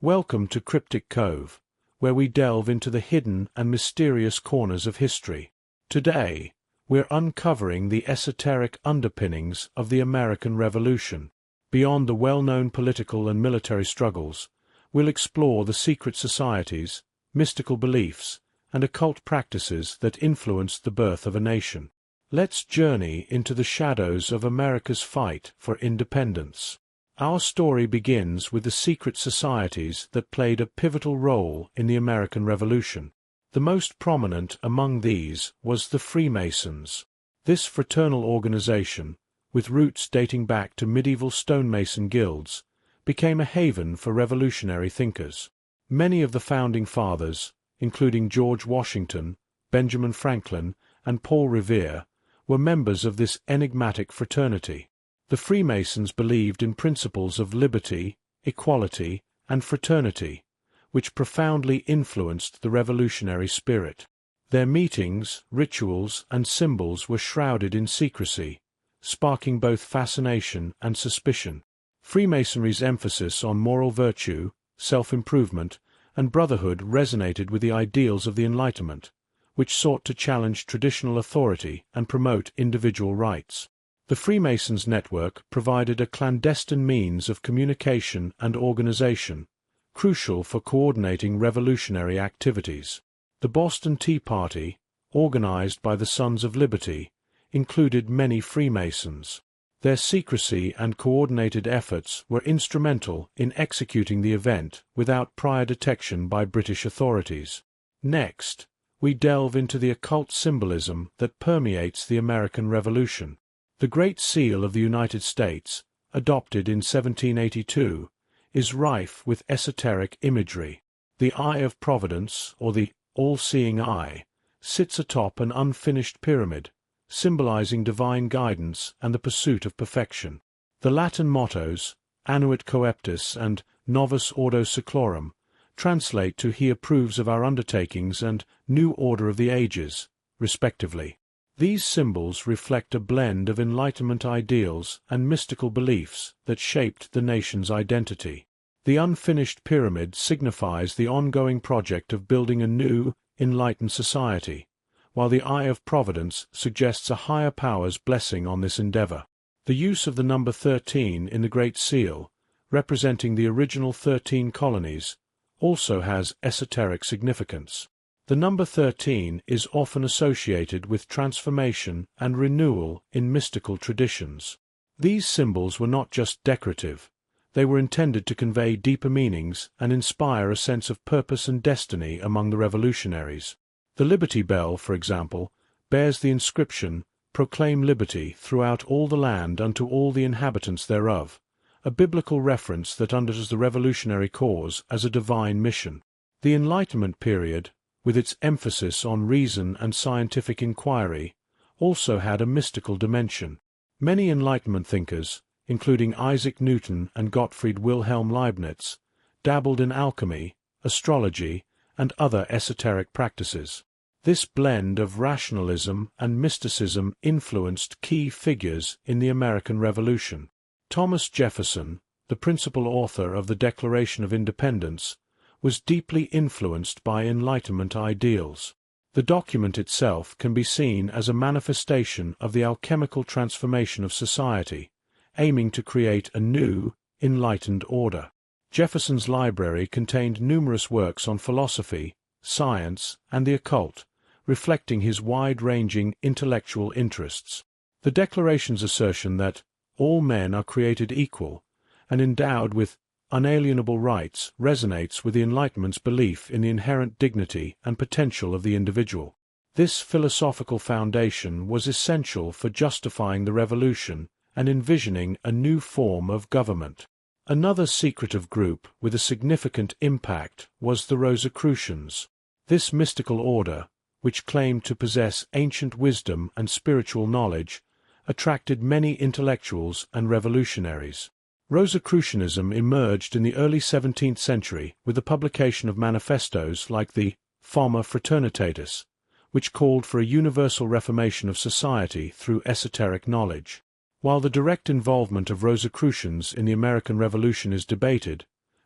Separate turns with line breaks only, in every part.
Welcome to Cryptic Cove, where we delve into the hidden and mysterious corners of history. Today, we're uncovering the esoteric underpinnings of the American Revolution. Beyond the well-known political and military struggles, we'll explore the secret societies, mystical beliefs, and occult practices that influenced the birth of a nation. Let's journey into the shadows of America's fight for independence. Our story begins with the secret societies that played a pivotal role in the American Revolution. The most prominent among these was the Freemasons. This fraternal organization, with roots dating back to medieval stonemason guilds, became a haven for revolutionary thinkers. Many of the founding fathers, including George Washington, Benjamin Franklin, and Paul Revere, were members of this enigmatic fraternity. The Freemasons believed in principles of liberty, equality, and fraternity, which profoundly influenced the revolutionary spirit. Their meetings, rituals, and symbols were shrouded in secrecy, sparking both fascination and suspicion. Freemasonry's emphasis on moral virtue, self-improvement, and brotherhood resonated with the ideals of the Enlightenment, which sought to challenge traditional authority and promote individual rights. The Freemasons' network provided a clandestine means of communication and organization, crucial for coordinating revolutionary activities. The Boston Tea Party, organized by the Sons of Liberty, included many Freemasons. Their secrecy and coordinated efforts were instrumental in executing the event without prior detection by British authorities. Next, we delve into the occult symbolism that permeates the American Revolution. The Great Seal of the United States, adopted in 1782, is rife with esoteric imagery. The Eye of Providence, or the all-seeing eye, sits atop an unfinished pyramid, symbolizing divine guidance and the pursuit of perfection. The Latin mottos, Annuit Coeptis and Novus Ordo Seclorum, translate to He approves of our undertakings and New Order of the Ages, respectively. These symbols reflect a blend of Enlightenment ideals and mystical beliefs that shaped the nation's identity. The unfinished pyramid signifies the ongoing project of building a new, enlightened society, while the Eye of Providence suggests a higher power's blessing on this endeavor. The use of the number 13 in the Great Seal, representing the original 13 colonies, also has esoteric significance. The number 13 is often associated with transformation and renewal in mystical traditions. These symbols were not just decorative, they were intended to convey deeper meanings and inspire a sense of purpose and destiny among the revolutionaries. The Liberty Bell, for example, bears the inscription, "Proclaim liberty throughout all the land unto all the inhabitants thereof," a biblical reference that understands the revolutionary cause as a divine mission. The Enlightenment period, with its emphasis on reason and scientific inquiry, also had a mystical dimension. Many Enlightenment thinkers, including Isaac Newton and Gottfried Wilhelm Leibniz, dabbled in alchemy, astrology, and other esoteric practices. This blend of rationalism and mysticism influenced key figures in the American Revolution. Thomas Jefferson, the principal author of the Declaration of Independence, was deeply influenced by Enlightenment ideals. The document itself can be seen as a manifestation of the alchemical transformation of society, aiming to create a new, enlightened order. Jefferson's library contained numerous works on philosophy, science, and the occult, reflecting his wide-ranging intellectual interests. The Declaration's assertion that all men are created equal and endowed with unalienable rights resonates with the Enlightenment's belief in the inherent dignity and potential of the individual. This philosophical foundation was essential for justifying the revolution and envisioning a new form of government. Another secretive group with a significant impact was the Rosicrucians. This mystical order, which claimed to possess ancient wisdom and spiritual knowledge, attracted many intellectuals and revolutionaries. Rosicrucianism emerged in the early 17th century with the publication of manifestos like the Forma Fraternitatis, which called for a universal reformation of society through esoteric knowledge. While the direct involvement of Rosicrucians in the American Revolution is debated,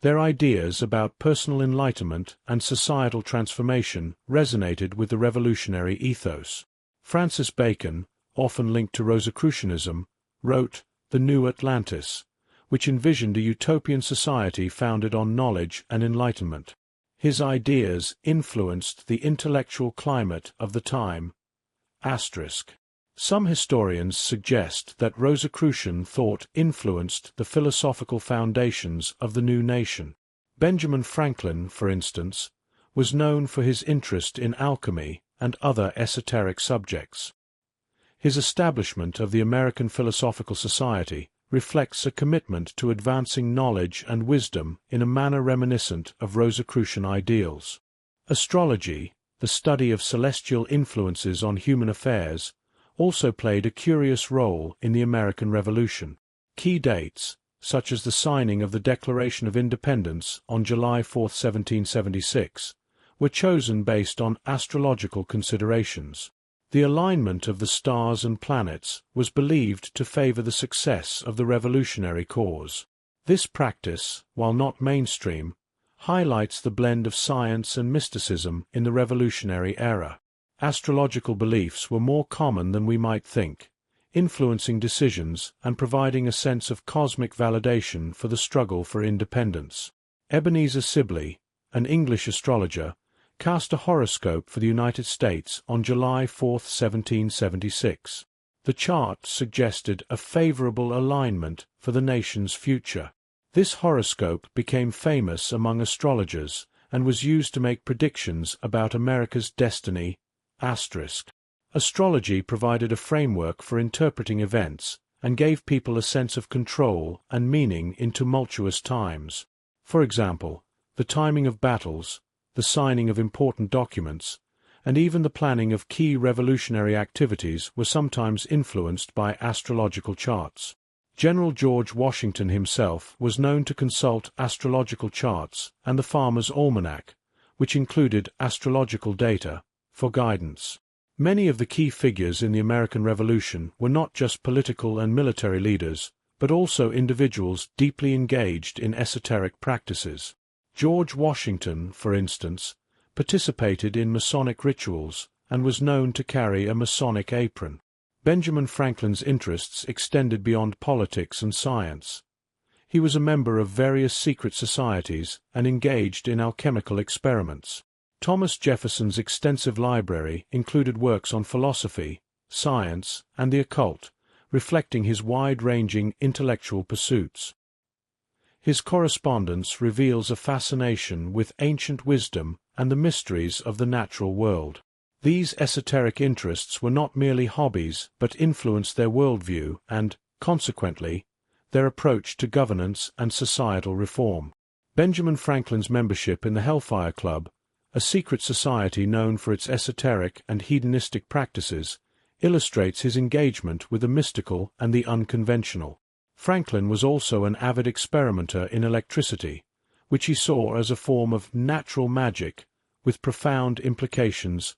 Their ideas about personal enlightenment and societal transformation resonated with the revolutionary ethos. Francis Bacon, often linked to Rosicrucianism, wrote The New Atlantis, which envisioned a utopian society founded on knowledge and enlightenment. His ideas influenced the intellectual climate of the time. Some historians suggest that Rosicrucian thought influenced the philosophical foundations of the new nation. Benjamin Franklin, for instance, was known for his interest in alchemy and other esoteric subjects. His establishment of the American Philosophical Society reflects a commitment to advancing knowledge and wisdom in a manner reminiscent of Rosicrucian ideals. Astrology, the study of celestial influences on human affairs, also played a curious role in the American Revolution. Key dates, such as the signing of the Declaration of Independence on July 4, 1776, were chosen based on astrological considerations. The alignment of the stars and planets was believed to favor the success of the revolutionary cause. This practice, while not mainstream, highlights the blend of science and mysticism in the revolutionary era. Astrological beliefs were more common than we might think, influencing decisions and providing a sense of cosmic validation for the struggle for independence. Ebenezer Sibley, an English astrologer, cast a horoscope for the United States on July 4, 1776. The chart suggested a favorable alignment for the nation's future. This horoscope became famous among astrologers and was used to make predictions about America's destiny. Astrology provided a framework for interpreting events and gave people a sense of control and meaning in tumultuous times. For example, the timing of battles, the signing of important documents, and even the planning of key revolutionary activities were sometimes influenced by astrological charts. General George Washington himself was known to consult astrological charts and the Farmer's Almanac, which included astrological data, for guidance. Many of the key figures in the American Revolution were not just political and military leaders, but also individuals deeply engaged in esoteric practices. George Washington, for instance, participated in Masonic rituals and was known to carry a Masonic apron. Benjamin Franklin's interests extended beyond politics and science. He was a member of various secret societies and engaged in alchemical experiments. Thomas Jefferson's extensive library included works on philosophy, science, and the occult, reflecting his wide-ranging intellectual pursuits. His correspondence reveals a fascination with ancient wisdom and the mysteries of the natural world. These esoteric interests were not merely hobbies but influenced their worldview and, consequently, their approach to governance and societal reform. Benjamin Franklin's membership in the Hellfire Club, a secret society known for its esoteric and hedonistic practices, illustrates his engagement with the mystical and the unconventional. Franklin was also an avid experimenter in electricity, which he saw as a form of natural magic with profound implications.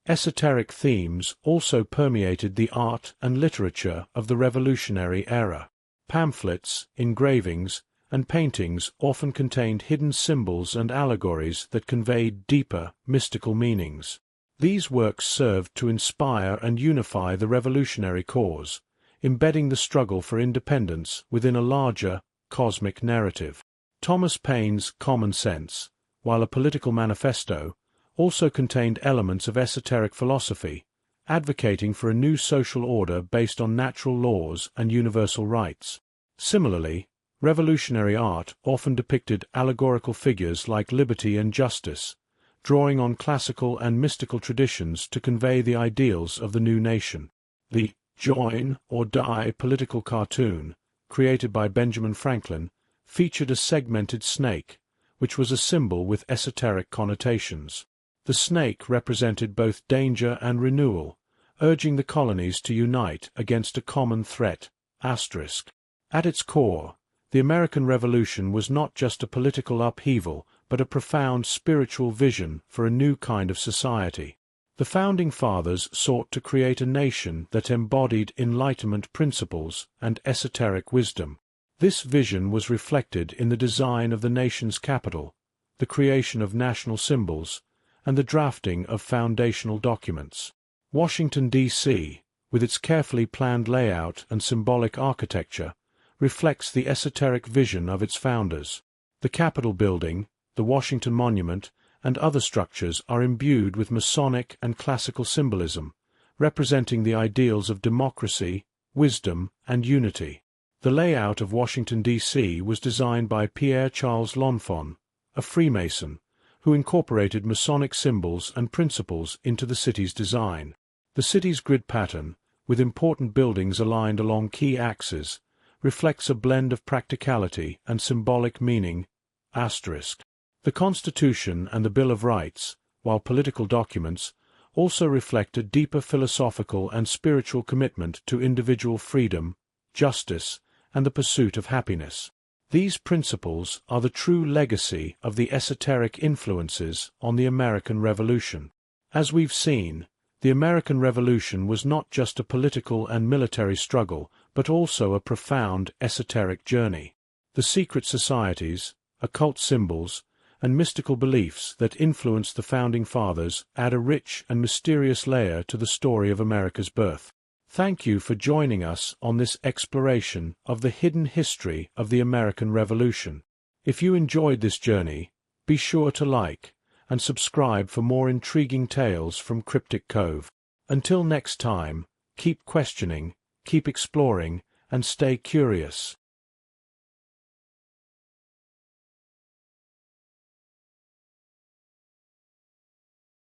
Esoteric themes also permeated the art and literature of the Revolutionary era. Pamphlets, engravings, and paintings often contained hidden symbols and allegories that conveyed deeper, mystical meanings. These works served to inspire and unify the revolutionary cause, embedding the struggle for independence within a larger, cosmic narrative. Thomas Paine's Common Sense, while a political manifesto, also contained elements of esoteric philosophy, advocating for a new social order based on natural laws and universal rights. Similarly, revolutionary art often depicted allegorical figures like liberty and justice, drawing on classical and mystical traditions to convey the ideals of the new nation. The Join or Die political cartoon, created by Benjamin Franklin, featured a segmented snake, which was a symbol with esoteric connotations. The snake represented both danger and renewal, urging the colonies to unite against a common threat. At its core, the American Revolution was not just a political upheaval, but a profound spiritual vision for a new kind of society. The Founding Fathers sought to create a nation that embodied Enlightenment principles and esoteric wisdom. This vision was reflected in the design of the nation's capital, the creation of national symbols, and the drafting of foundational documents. Washington, D.C., with its carefully planned layout and symbolic architecture, reflects the esoteric vision of its founders. The Capitol building, the Washington Monument, and other structures are imbued with Masonic and classical symbolism, representing the ideals of democracy, wisdom, and unity. The layout of Washington, D.C. was designed by Pierre Charles L'Enfant, a Freemason, who incorporated Masonic symbols and principles into the city's design. The city's grid pattern, with important buildings aligned along key axes, reflects a blend of practicality and symbolic meaning. The Constitution and the Bill of Rights, while political documents, also reflect a deeper philosophical and spiritual commitment to individual freedom, justice, and the pursuit of happiness. These principles are the true legacy of the esoteric influences on the American Revolution. As we've seen, the American Revolution was not just a political and military struggle, but also a profound esoteric journey. The secret societies, occult symbols, and mystical beliefs that influenced the Founding Fathers add a rich and mysterious layer to the story of America's birth. Thank you for joining us on this exploration of the hidden history of the American Revolution. If you enjoyed this journey, be sure to like and subscribe for more intriguing tales from Cryptic Cove. Until next time, keep questioning, keep exploring, and stay curious.